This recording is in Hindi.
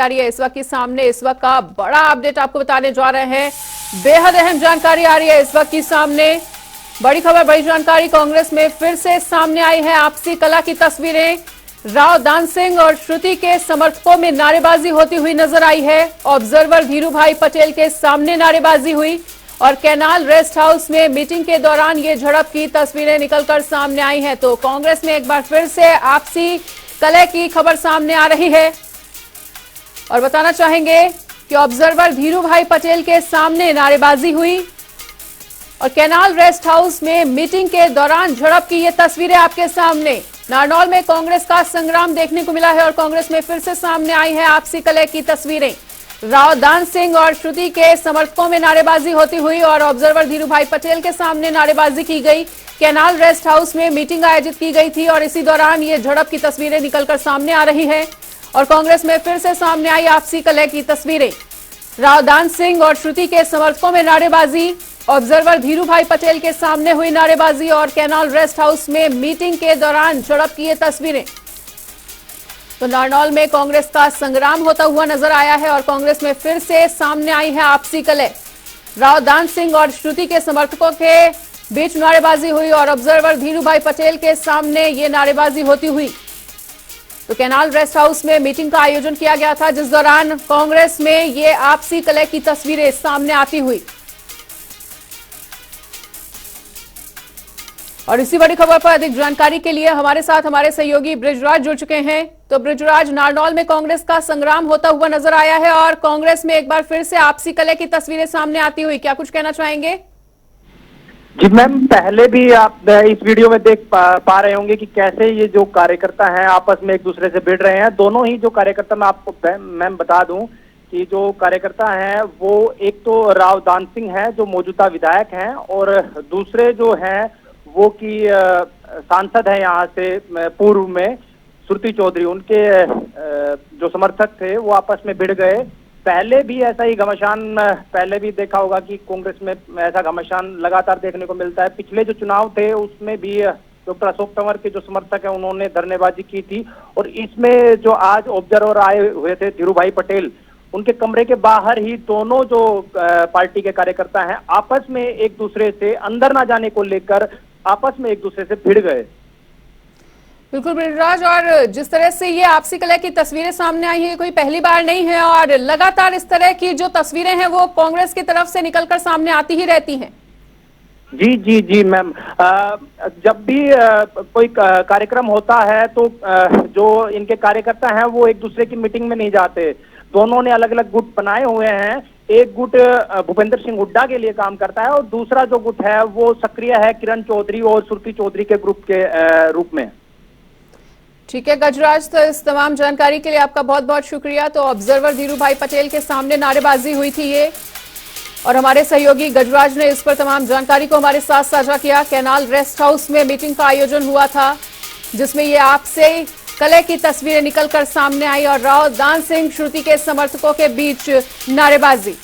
आ रही है इस वक्त के सामने। इस वक्त का बड़ा अपडेट आपको बताने जा रहे हैं। बेहद अहम जानकारी आ रही है इस वक्त की सामने। बड़ी खबर, बड़ी जानकारी। कांग्रेस में फिर से सामने आई है आपसी कला की तस्वीरें। राव दान सिंह और श्रुति के समर्थकों में नारेबाजी होती हुई नजर आई है। ऑब्जर्वर धीरू भाई पटेल के सामने नारेबाजी हुई और कैनाल रेस्ट हाउस में मीटिंग के दौरान ये झड़प की तस्वीरें निकलकर सामने आई हैं। तो कांग्रेस में एक बार फिर से आपसी कलह की खबर सामने आ रही है और बताना चाहेंगे कि ऑब्जर्वर धीरू भाई पटेल के सामने नारेबाजी हुई और कैनाल रेस्ट हाउस में मीटिंग के दौरान झड़प की ये तस्वीरें आपके सामने। नारनौल में कांग्रेस का संग्राम देखने को मिला है और कांग्रेस में फिर से सामने आई है आपसी कलह की तस्वीरें। राव दान सिंह और श्रुति के समर्थकों में नारेबाजी होती हुई और ऑब्जर्वर धीरू भाई पटेल के सामने नारेबाजी की गई। कैनाल रेस्ट हाउस में मीटिंग आयोजित की गई थी और इसी दौरान ये झड़प की तस्वीरें निकलकर सामने आ रही है और कांग्रेस में फिर से सामने आई आपसी कलह की तस्वीरें। राव दान सिंह और श्रुति के समर्थकों में नारेबाजी, ऑब्जर्वर धीरू भाई पटेल के सामने हुई नारेबाजी और कैनाल रेस्ट हाउस में मीटिंग के दौरान झड़प की ये तस्वीरें। तो नारनौल में कांग्रेस का संग्राम होता हुआ नजर आया है और कांग्रेस में फिर से सामने आई है आपसी कलह। राव दान सिंह और श्रुति के समर्थकों के बीच नारेबाजी हुई और ऑब्जर्वर धीरू भाई पटेल के सामने ये नारेबाजी होती हुई। तो कैनाल रेस्ट हाउस में मीटिंग का आयोजन किया गया था जिस दौरान कांग्रेस में ये आपसी कलह की तस्वीरें सामने आती हुई। और इसी बड़ी खबर पर अधिक जानकारी के लिए हमारे साथ हमारे सहयोगी बृजराज जुड़ चुके हैं। तो बृजराज, नारनौल में कांग्रेस का संग्राम होता हुआ नजर आया है और कांग्रेस में एक बार फिर से आपसी कलह की तस्वीरें सामने आती हुई, क्या कुछ कहना चाहेंगे? जी मैम, पहले भी आप इस वीडियो में देख पा रहे होंगे कि कैसे ये जो कार्यकर्ता हैं आपस में एक दूसरे से भिड़ रहे हैं। दोनों ही जो कार्यकर्ता, मैं आपको मैम बता दूं कि जो कार्यकर्ता हैं वो एक तो राव दान सिंह है जो मौजूदा विधायक हैं और दूसरे जो हैं वो की सांसद है यहाँ से पूर्व में श्रुति चौधरी। उनके जो समर्थक थे वो आपस में भिड़ गए। पहले भी ऐसा ही घमासान पहले भी देखा होगा कि कांग्रेस में ऐसा घमासान लगातार देखने को मिलता है। पिछले जो चुनाव थे उसमें भी डॉक्टर अशोक तंवर के जो समर्थक हैं उन्होंने धरनेबाजी की थी और इसमें जो आज ऑब्जर्वर आए हुए थे धीरू भाई पटेल, उनके कमरे के बाहर ही दोनों जो पार्टी के कार्यकर्ता हैं आपस में एक दूसरे से अंदर ना जाने को लेकर आपस में एक दूसरे से भिड़ गए। बिल्कुल बृजराज, और जिस तरह से ये आपसी कलह की तस्वीरें सामने आई है कोई पहली बार नहीं है और लगातार इस तरह की जो तस्वीरें हैं वो कांग्रेस की तरफ से निकलकर सामने आती ही रहती हैं। जी जी जी मैम, जब भी कोई कार्यक्रम होता है तो जो इनके कार्यकर्ता हैं वो एक दूसरे की मीटिंग में नहीं जाते। दोनों ने अलग अलग गुट बनाए हुए हैं। एक गुट भूपेंद्र सिंह हुड्डा के लिए काम करता है और दूसरा जो गुट है वो सक्रिय है किरण चौधरी और श्रुति चौधरी के ग्रुप के रूप में। ठीक है गजराज, तो इस तमाम जानकारी के लिए आपका बहुत बहुत शुक्रिया। तो ऑब्जर्वर धीरू भाई पटेल के सामने नारेबाजी हुई थी ये और हमारे सहयोगी गजराज ने इस पर तमाम जानकारी को हमारे साथ साझा किया। कैनाल रेस्ट हाउस में मीटिंग का आयोजन हुआ था जिसमें ये आपसे कलह की तस्वीरें निकलकर सामने आई और राव दान सिंह श्रुति के समर्थकों के बीच नारेबाजी।